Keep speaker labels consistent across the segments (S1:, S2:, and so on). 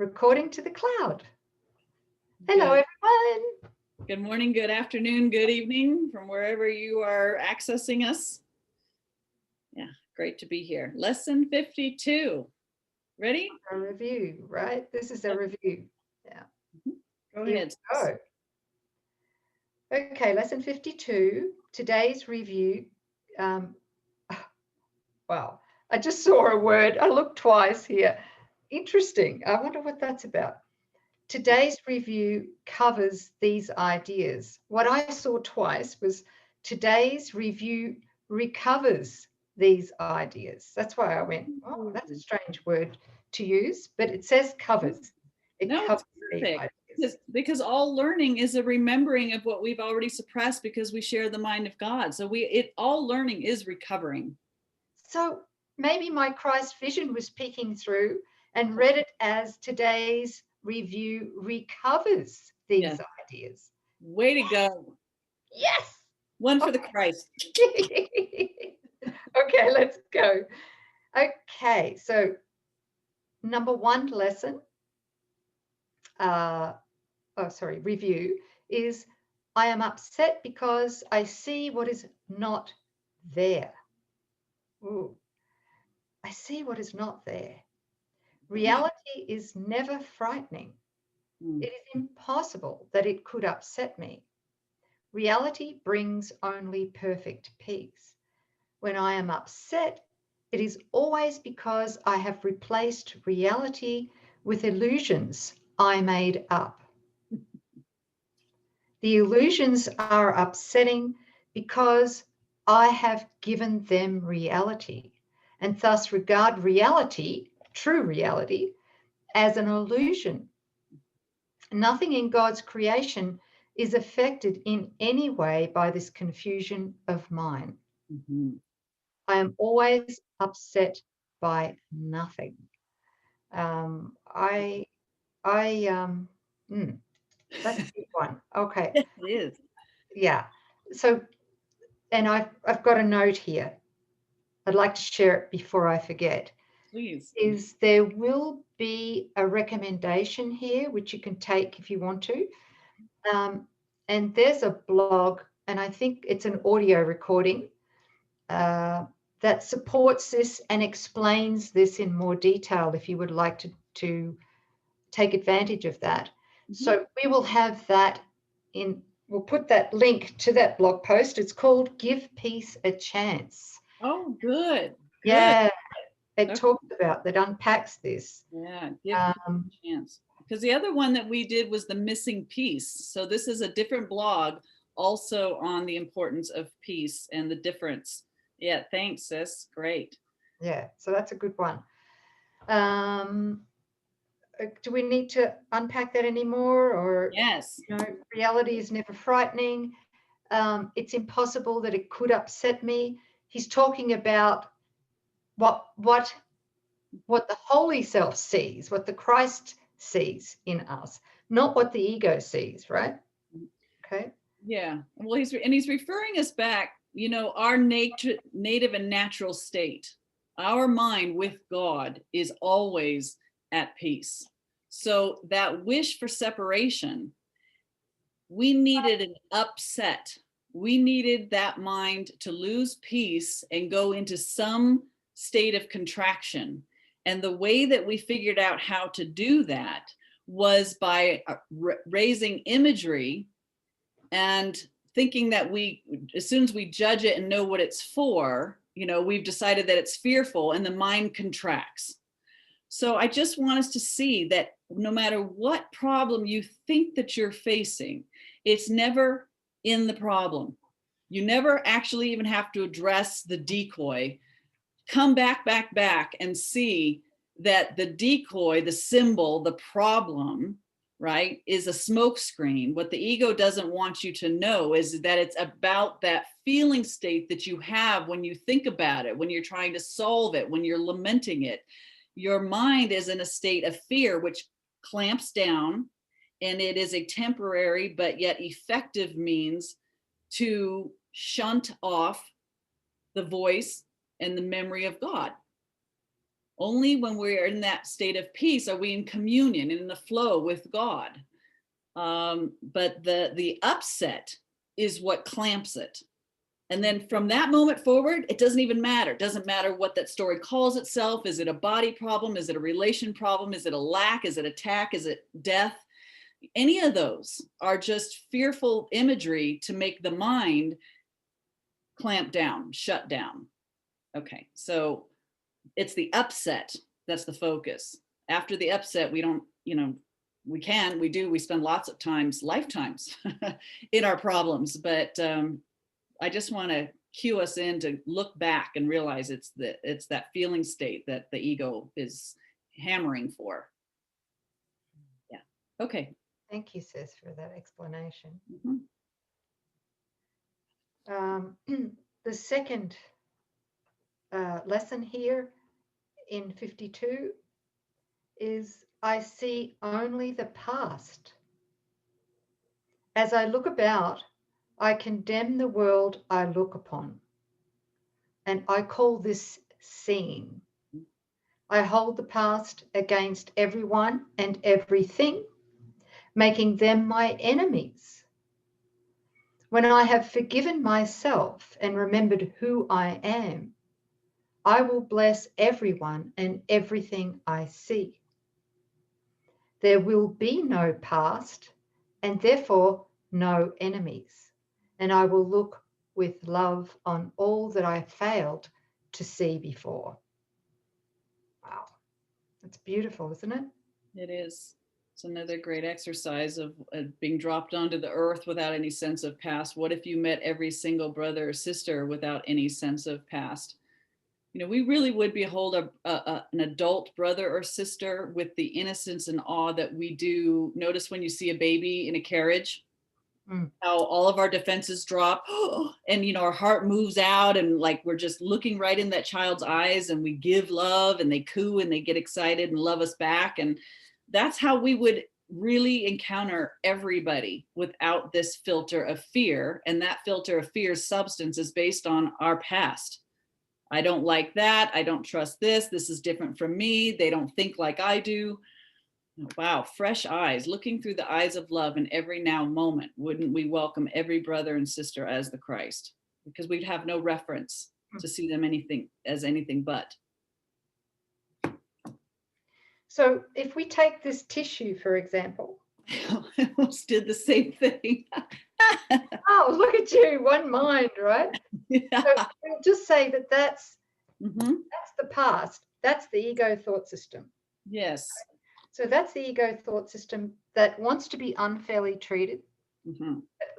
S1: recording to the cloud. Hello, everyone.
S2: Good morning, good afternoon, good evening from wherever you are accessing us. Yeah, great to be here. Lesson 52. Ready?
S1: A review, right? This is a review. Yeah.
S2: Go ahead.
S1: Go. Okay, lesson 52. Today's review. Wow, I just saw a word. I looked twice here. Interesting. I wonder what that's about. Today's review covers these ideas. What I saw twice was today's review recovers these ideas. That's why I went, oh, that's a strange word to use, but it says covers. It covers these ideas.
S2: Because all learning is a remembering of what we've already suppressed because we share the mind of God. So all learning is recovering.
S1: So maybe my Christ vision was peeking through and read it as today's review recovers these ideas.
S2: Way to go.
S1: Yes.
S2: One for the Christ.
S1: Okay, let's go. Okay, so number one lesson, review is I am upset because I see what is not there. Ooh, I see what is not there. Reality is never frightening. It is impossible that it could upset me. Reality brings only perfect peace. When I am upset, it is always because I have replaced reality with illusions I made up. The illusions are upsetting because I have given them reality and thus regard reality, true reality, as an illusion. Nothing in God's creation is affected in any way by this confusion of mine.
S2: Mm-hmm.
S1: I am always upset by nothing. That's a big one. Okay.
S2: It is.
S1: Yeah. So, and I've got a note here. I'd like to share it before I forget.
S2: Please.
S1: Is there will be a recommendation here, which you can take if you want to. And there's a blog, and I think it's an audio recording that supports this and explains this in more detail if you would like to take advantage of that. Mm-hmm. So we will have that we'll put that link to that blog post. It's called Give Peace a Chance.
S2: Oh, good.
S1: Yeah. It talks about that, unpacks this.
S2: Yeah, give peace a chance. Because the other one that we did was the missing piece. So this is a different blog also on the importance of peace and the difference. Yeah, thanks, sis. Great.
S1: Yeah, so that's a good one. Do we need to unpack that anymore? Or
S2: yes,
S1: reality is never frightening. It's impossible that it could upset me. He's talking about what the holy self sees, what the Christ sees in us, not what the ego sees, right? Okay.
S2: Yeah. Well, he's referring us back, our native and natural state. Our mind with God is always at peace. So that wish for separation, we needed an upset. We needed that mind to lose peace and go into some state of contraction. And the way that we figured out how to do that was by raising imagery and thinking that as soon as we judge it and know what it's for, we've decided that it's fearful and the mind contracts. So I just want us to see that no matter what problem you think that you're facing, it's never in the problem. You never actually even have to address the decoy. Come back and see that the decoy, the symbol, the problem, right, is a smoke screen. What the ego doesn't want you to know is that it's about that feeling state that you have when you think about it, when you're trying to solve it, when you're lamenting it. Your mind is in a state of fear, which clamps down, and it is a temporary but yet effective means to shunt off the voice and the memory of God. Only when we're in that state of peace are we in communion, in the flow with God. But the upset is what clamps it. And then from that moment forward, it doesn't even matter. It doesn't matter what that story calls itself. Is it a body problem? Is it a relation problem? Is it a lack? Is it attack? Is it death? Any of those are just fearful imagery to make the mind clamp down, shut down. Okay, so it's the upset that's the focus. After the upset, we don't, we spend lots of times, lifetimes in our problems, but I just want to cue us in to look back and realize it's that feeling state that the ego is hammering for. Yeah. Okay.
S1: Thank you, sis, for that explanation. The second lesson here in 52 is I see only the past. As I look about, I condemn the world I look upon, and I call this seeing. I hold the past against everyone and everything, making them my enemies. When I have forgiven myself and remembered who I am, I will bless everyone and everything I see. There will be no past and therefore no enemies, and I will look with love on all that I failed to see before. Wow, that's beautiful, isn't it?
S2: It is. It's another great exercise of being dropped onto the earth without any sense of past. What if you met every single brother or sister without any sense of past? We really would behold an adult brother or sister with the innocence and awe that we do. Notice when you see a baby in a carriage, how all of our defenses drop and, our heart moves out and like we're just looking right in that child's eyes and we give love and they coo and they get excited and love us back. And that's how we would really encounter everybody without this filter of fear. And that filter of fear's substance is based on our past. I don't like that. I don't trust this. This is different from me. They don't think like I do. Wow, fresh eyes, looking through the eyes of love in every now moment. Wouldn't we welcome every brother and sister as the Christ? Because we'd have no reference to see them as anything but.
S1: So if we take this tissue, for example.
S2: I almost did the same thing.
S1: Oh, look at you, one mind, right? Yeah. So we'll just say that that's the past. That's the ego thought system.
S2: Yes.
S1: So that's the ego thought system that wants to be unfairly treated, that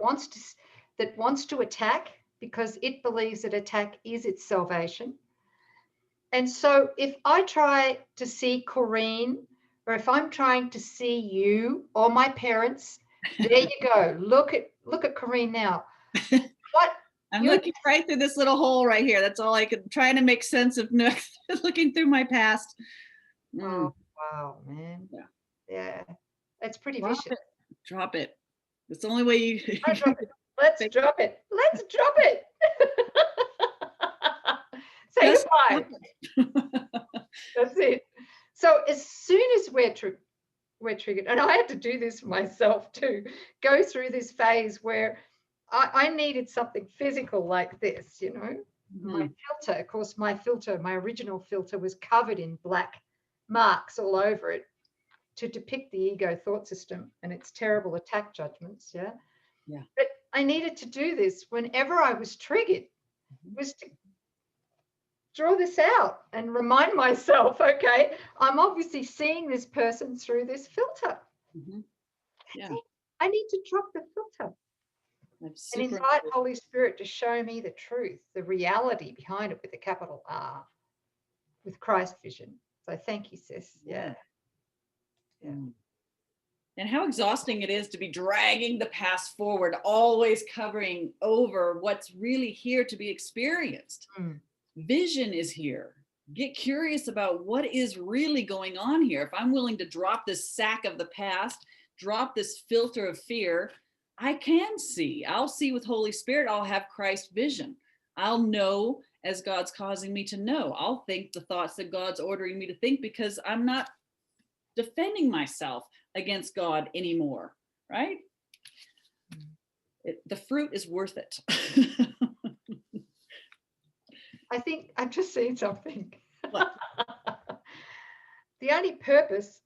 S1: wants to attack because it believes that attack is its salvation. And so if I try to see Coreen, or if I'm trying to see you or my parents, there you go. Look at Coreen now. What?
S2: I'm looking right through this little hole right here. That's all I could, trying to make sense of Nouk, looking through my past.
S1: Oh, wow, man. Yeah. That's pretty vicious.
S2: Drop it. That's the only way you
S1: drop it. Let's drop it. Let's drop it. Say goodbye. That's it. So as soon as we're triggered, and I had to do this myself too, go through this phase where I needed something physical like this, My filter, of course, my original filter was covered in black marks all over it to depict the ego thought system and its terrible attack judgments. Yeah. But I needed to do this whenever I was triggered, was to draw this out and remind myself, okay, I'm obviously seeing this person through this filter. I need to drop the filter and invite Holy Spirit to show me the truth, the reality behind it with a capital R, with Christ vision. So thank you, sis. Yeah.
S2: And how exhausting it is to be dragging the past forward, always covering over what's really here to be experienced. Vision is here. Get curious about what is really going on here. If I'm willing to drop this sack of the past, drop this filter of fear, I can see. I'll see with Holy Spirit. I'll have Christ vision. I'll know as God's causing me to know. I'll think the thoughts that God's ordering me to think because I'm not defending myself against God anymore, right? The fruit is worth it.
S1: I think I've just seen something.
S2: What?
S1: The only purpose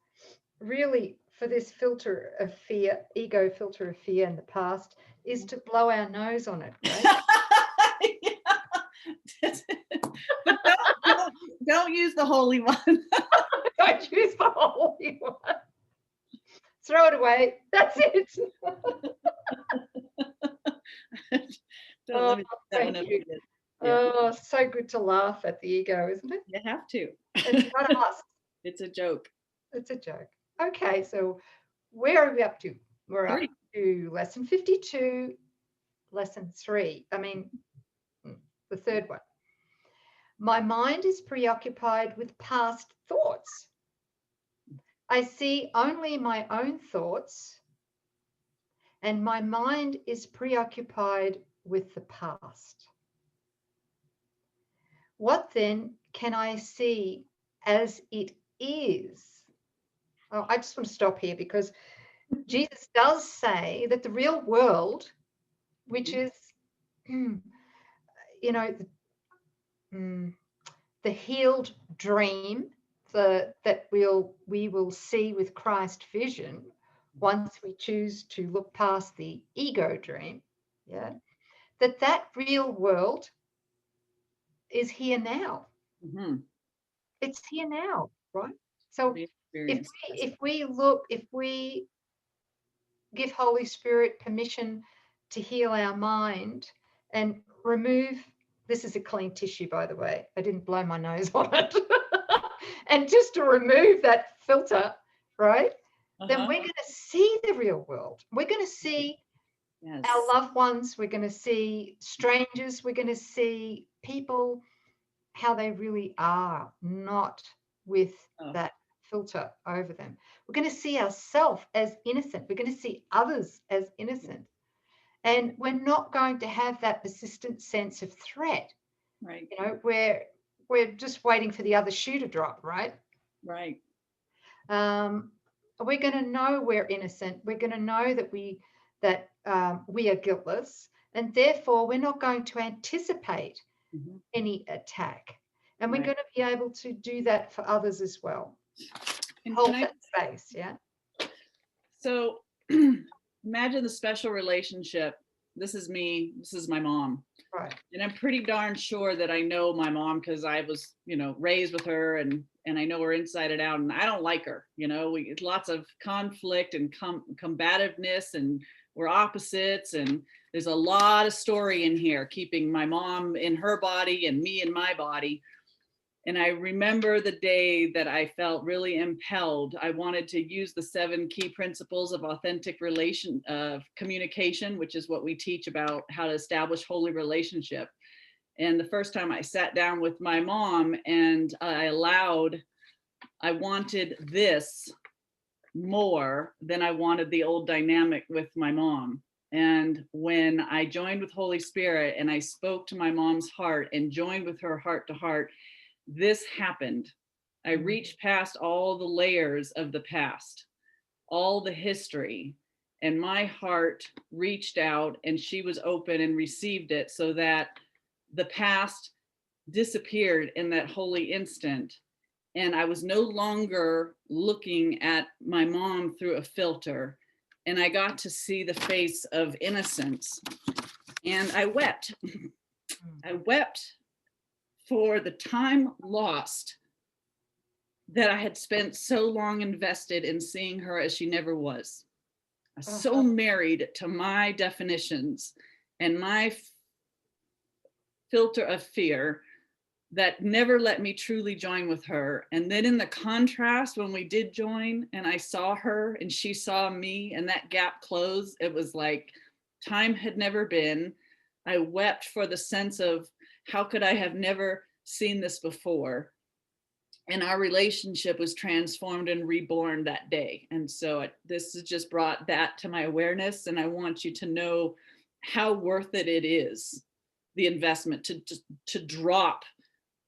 S1: really for this filter of fear, ego filter of fear in the past, is to blow our nose on it, right?
S2: But don't use the holy one.
S1: Don't use the holy one. Throw it away. That's it. Thank you. Oh, so good to laugh at the ego, isn't it?
S2: You have to.
S1: It's not us.
S2: It's a joke.
S1: It's a joke. Okay, so where are we up to? We're up to lesson 52, lesson 3. I mean, the third one. My mind is preoccupied with past thoughts. I see only my own thoughts, and my mind is preoccupied with the past. What then can I see as it is? Oh, I just want to stop here because Jesus does say that the real world, which is, the healed dream that we will see with Christ vision once we choose to look past the ego dream, that real world is here now.
S2: Mm-hmm.
S1: It's here now, right? So if we give Holy Spirit permission to heal our mind and remove, this is a clean tissue, by the way, I didn't blow my nose on it, and just to remove that filter, right? Then we're going to see the real world. We're going to see our loved ones. We're going to see strangers. We're going to see people how they really are, not with that filter over them. We're going to see ourselves as innocent. We're going to see others as innocent. And we're not going to have that persistent sense of threat.
S2: Right.
S1: We're just waiting for the other shoe to drop, right?
S2: Right.
S1: We're going to know we're innocent. We're going to know that we are guiltless, and therefore we're not going to anticipate any attack. And we're going to be able to do that for others as well. And hold that space, yeah.
S2: So imagine the special relationship. This is me. This is my mom.
S1: Right.
S2: And I'm pretty darn sure that I know my mom because I was, raised with her and I know her inside and out. And I don't like her. Lots of conflict and combativeness, and we're opposites. And there's a lot of story in here, keeping my mom in her body and me in my body. And I remember the day that I felt really impelled. I wanted to use the 7 key principles of authentic communication, which is what we teach about how to establish holy relationship. And the first time I sat down with my mom and I wanted this more than I wanted the old dynamic with my mom. And when I joined with Holy Spirit and I spoke to my mom's heart and joined with her heart to heart, this happened. I reached past all the layers of the past, all the history, and my heart reached out and she was open and received it, so that the past disappeared in that holy instant. And I was no longer looking at my mom through a filter, and I got to see the face of innocence. And I wept. I wept for the time lost that I had spent so long invested in seeing her as she never was. So married to my definitions and my filter of fear that never let me truly join with her. And then in the contrast, when we did join and I saw her and she saw me and that gap closed, it was like time had never been. I wept for the sense of, how could I have never seen this before? And our relationship was transformed and reborn that day. And so this has just brought that to my awareness. And I want you to know how worth it is the investment to drop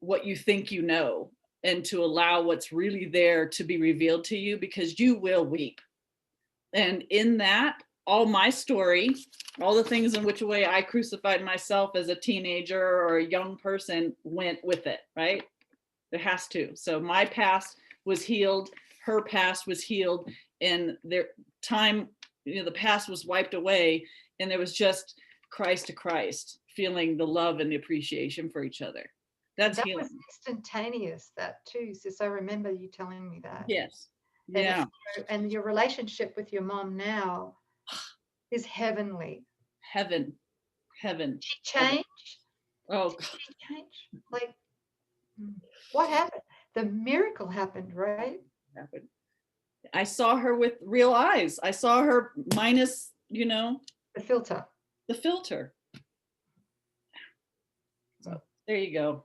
S2: what you think you know and to allow what's really there to be revealed to you, because you will weep. And in that, all my story, all the things in which way I crucified myself as a teenager or a young person went with it, right? It has to. So my past was healed, her past was healed, and their time, the past was wiped away, and there was just Christ to Christ, feeling the love and the appreciation for each other. That's healing.
S1: That was instantaneous, that too, sis. I remember you telling me that.
S2: Yes.
S1: Yeah. And your relationship with your mom now is heavenly.
S2: Heaven.
S1: She changed?
S2: Oh,
S1: God. She changed? Like, what happened? The miracle happened, right?
S2: Happened. I saw her with real eyes. I saw her minus, the
S1: filter.
S2: The filter. So there you go.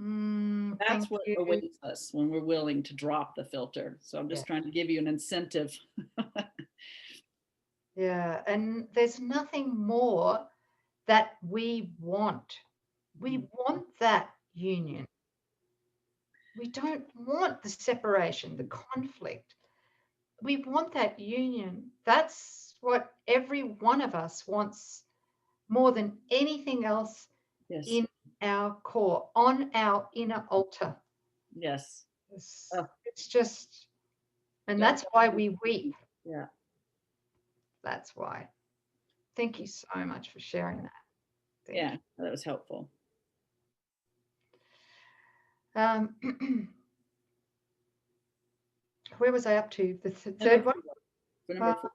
S2: That's what awaits us when we're willing to drop the filter. So I'm just trying to give you an incentive.
S1: Yeah, and there's nothing more that we want. We want that union. We don't want the separation, the conflict. We want that union. That's what every one of us wants more than anything else in our core, on our inner altar.
S2: Yes.
S1: It's just, and that's why we weep.
S2: Yeah.
S1: That's why. Thank you so much for sharing that.
S2: Yeah, that was helpful.
S1: Where was I up to? The third one?
S2: Number 4.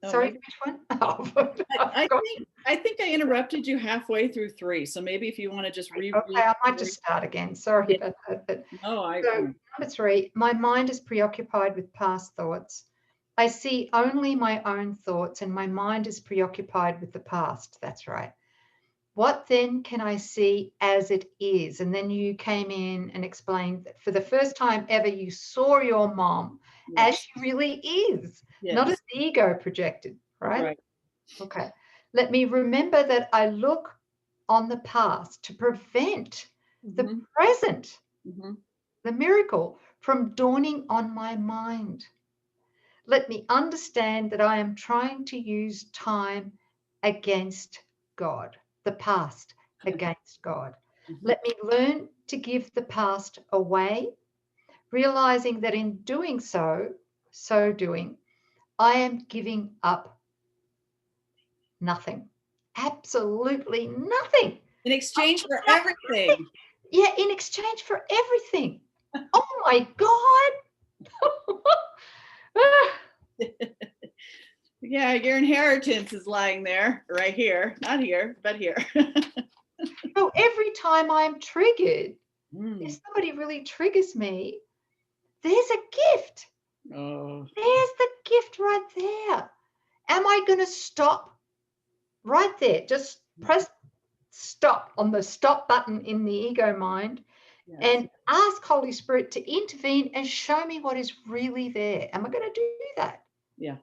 S1: Sorry, which one?
S2: I think I interrupted you halfway through 3. So maybe if you want to just
S1: Okay, I might just start again. Sorry about that. But
S2: no,
S1: so number 3, my mind is preoccupied with past thoughts. I see only my own thoughts, and my mind is preoccupied with the past. That's right. What then can I see as it is? And then you came in and explained that for the first time ever, you saw your mom as she really is, not as the ego projected, right? Okay. Let me remember that I look on the past to prevent the present, the miracle, from dawning on my mind. Let me understand that I am trying to use time against God, the past against God. Let me learn to give the past away, realizing that in doing so doing, I am giving up nothing, absolutely nothing.
S2: In exchange for everything.
S1: Yeah, in exchange for everything. Oh my God.
S2: Yeah, your inheritance is lying there, right here, not here, but here.
S1: So every time I'm triggered, if somebody really triggers me, there's a gift.
S2: Oh.
S1: There's the gift right there. Am I going to stop right there? Just press stop on the stop button in the ego mind and ask Holy Spirit to intervene and show me what is really there. Am I going to do that?
S2: Yeah.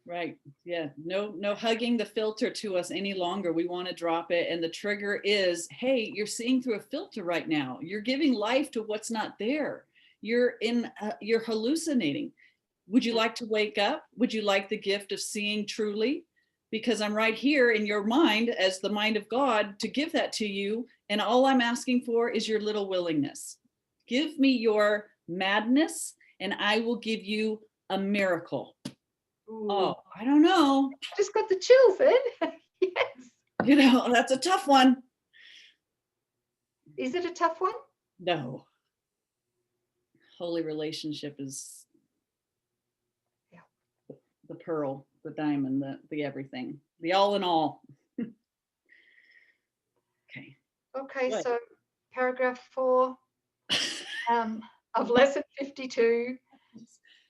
S2: Right. Yeah. No hugging the filter to us any longer. We want to drop it. And the trigger is, hey, you're seeing through a filter right now. You're giving life to what's not there. You're hallucinating. Would you like to wake up? Would you like the gift of seeing truly? Because I'm right here in your mind as the mind of God to give that to you. And all I'm asking for is your little willingness. Give me your madness and I will give you a miracle. Ooh. Oh, I don't know.
S1: Just got the chills, Ed. Yes.
S2: That's a tough one.
S1: Is it a tough one?
S2: No. Holy relationship is the pearl, the diamond, the everything, the all in all. Okay.
S1: What? So paragraph 4 of lesson 52.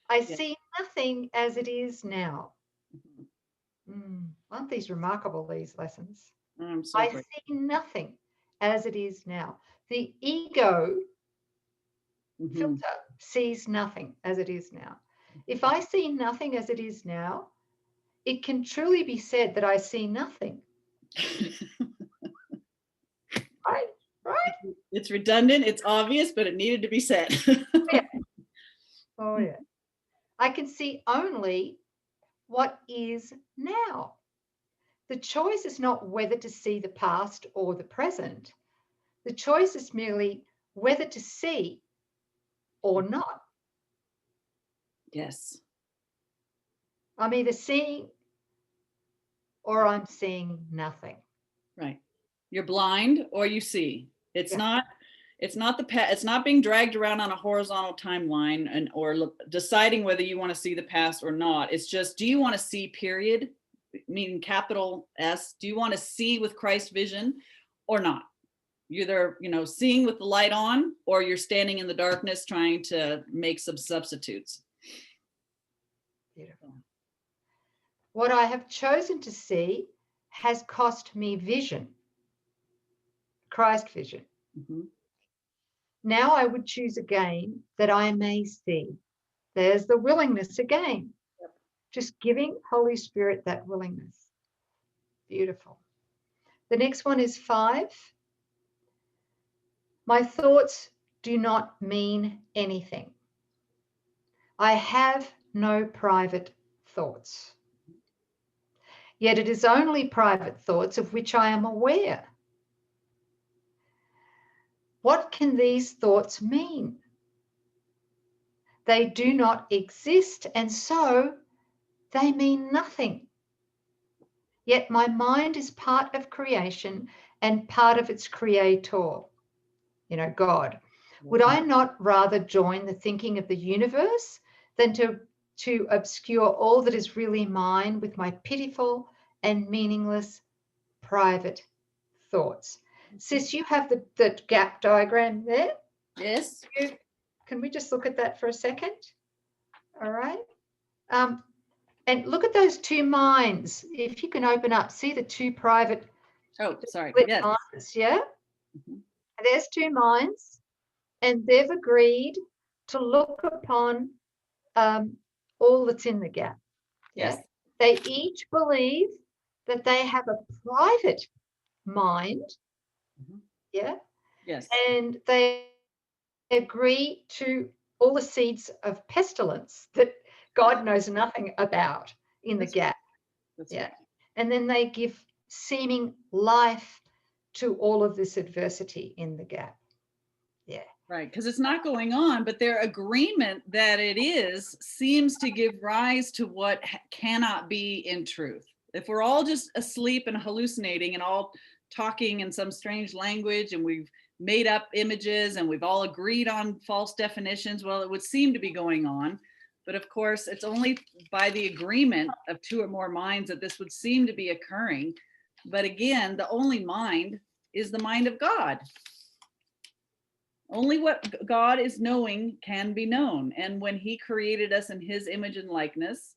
S1: I see nothing as it is now. Aren't these remarkable, these lessons? I see nothing as it is now. The ego filter sees nothing as it is now. If I see nothing as it is now, it can truly be said that I see nothing. Right? Right?
S2: It's redundant, it's obvious, but it needed to be said.
S1: Yeah. Oh, yeah. I can see only what is now. The choice is not whether to see the past or the present. The choice is merely whether to see or not.
S2: Yes.
S1: I'm either seeing or I'm seeing nothing.
S2: Right. You're blind or you see. It's
S1: Yeah.
S2: not it's not being dragged around on a horizontal timeline and or deciding whether you want to see the past or not. It's just, do you want to see, period, meaning capital S? Do you want to see with Christ vision or not? You're either, seeing with the light on, or you're standing in the darkness trying to make some substitutes.
S1: Beautiful. What I have chosen to see has cost me vision, Christ vision.
S2: Mm-hmm.
S1: Now I would choose again that I may see. There's the willingness again.
S2: Yep.
S1: Just giving Holy Spirit that willingness. Beautiful. The next one is 5. My thoughts do not mean anything. I have no private thoughts. Yet it is only private thoughts of which I am aware. What can these thoughts mean? They do not exist, and so they mean nothing. Yet my mind is part of creation and part of its creator, God. Would I not rather join the thinking of the universe than to obscure all that is really mine with my pitiful and meaningless private thoughts? Sis, you have the gap diagram there.
S2: Yes.
S1: Can we just look at that for a second? All right. And look at those two minds. If you can open up, see the two private
S2: Yes.
S1: minds, yeah?
S2: Mm-hmm.
S1: There's two minds, and they've agreed to look upon all that's in the gap.
S2: Yes.
S1: Yeah? They each believe that they have a private mind.
S2: Mm-hmm.
S1: Yeah.
S2: Yes.
S1: And they agree to all the seeds of pestilence that God knows nothing about in the gap.
S2: That's
S1: yeah.
S2: Right.
S1: And then they give seeming life to all of this adversity in the gap. Yeah.
S2: Right, because it's not going on, but their agreement that it is seems to give rise to what cannot be in truth. If we're all just asleep and hallucinating and all talking in some strange language and we've made up images and we've all agreed on false definitions, well, it would seem to be going on. But of course, it's only by the agreement of 2 or more minds that this would seem to be occurring. But again, the only mind is the mind of God. Only what God is knowing can be known. And when he created us in his image and likeness,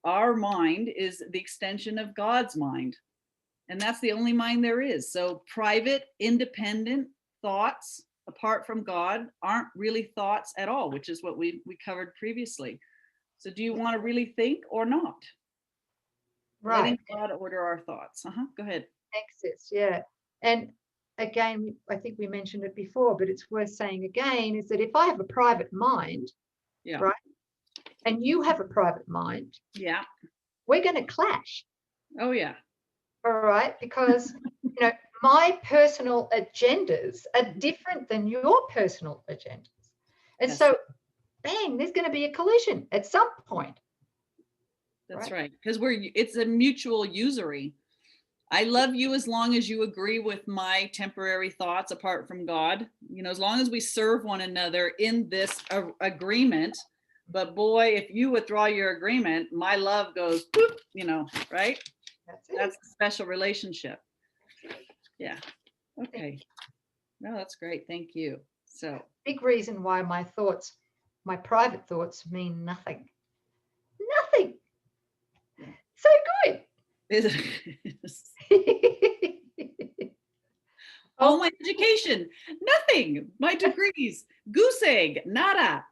S2: our mind is the extension of God's mind. And that's the only mind there is. So private, independent thoughts apart from God aren't really thoughts at all, which is what we covered previously. So do you want to really think or not?
S1: Right.
S2: Letting God order our thoughts. Go ahead.
S1: Access, yeah. And again, I think we mentioned it before, but it's worth saying again, is that if I have a private mind,
S2: Yeah.
S1: right, and you have a private mind,
S2: yeah,
S1: we're going to clash.
S2: Oh, yeah.
S1: All right, because, my personal agendas are different than your personal agendas. And
S2: Yes.
S1: so, bang, there's going to be a collision at some point.
S2: That's right. Because it's a mutual usury. I love you as long as you agree with my temporary thoughts apart from God. As long as we serve one another in this agreement. But boy, if you withdraw your agreement, my love goes, boop, right? That's a special relationship. Yeah. Okay. No, that's great. Thank you. So
S1: big reason why my private thoughts mean nothing. Nothing. Yeah. So good.
S2: All my education, nothing. My degrees, goose egg, nada,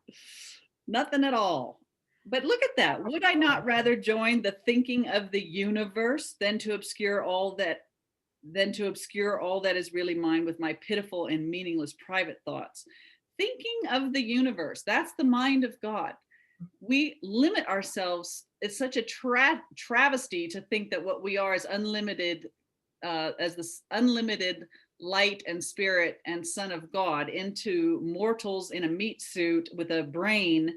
S2: nothing at all. But look at that. Would I not rather join the thinking of the universe than to obscure all that is really mine with my pitiful and meaningless private thoughts? Thinking of the universe, that's the mind of God. We limit ourselves. It's such a travesty to think that what we are is unlimited, as this unlimited light and spirit and son of God, into mortals in a meat suit with a brain,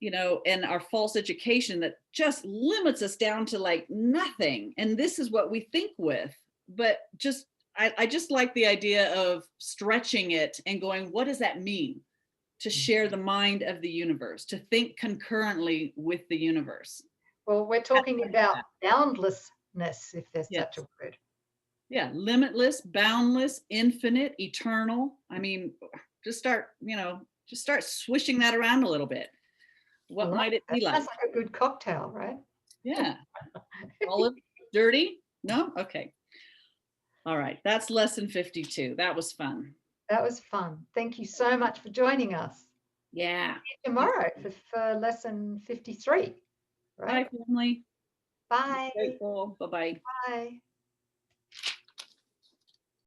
S2: and our false education that just limits us down to like nothing. And this is what we think with. But I just like the idea of stretching it and going, what does that mean? To share the mind of the universe, to think concurrently with the universe.
S1: Well, we're talking about boundlessness, if there's
S2: Yes.
S1: such a word.
S2: Yeah, limitless, boundless, infinite, eternal. I mean, just start swishing that around a little bit. What might it be like?
S1: Sounds like a good cocktail, right?
S2: Yeah. Olive, dirty? No? Okay. All right. That's lesson 52. That was fun.
S1: That was fun. Thank you so much for joining us.
S2: Yeah.
S1: See you tomorrow for lesson 53. Right?
S2: Bye, family.
S1: Bye.
S2: Bye-bye.
S1: Bye.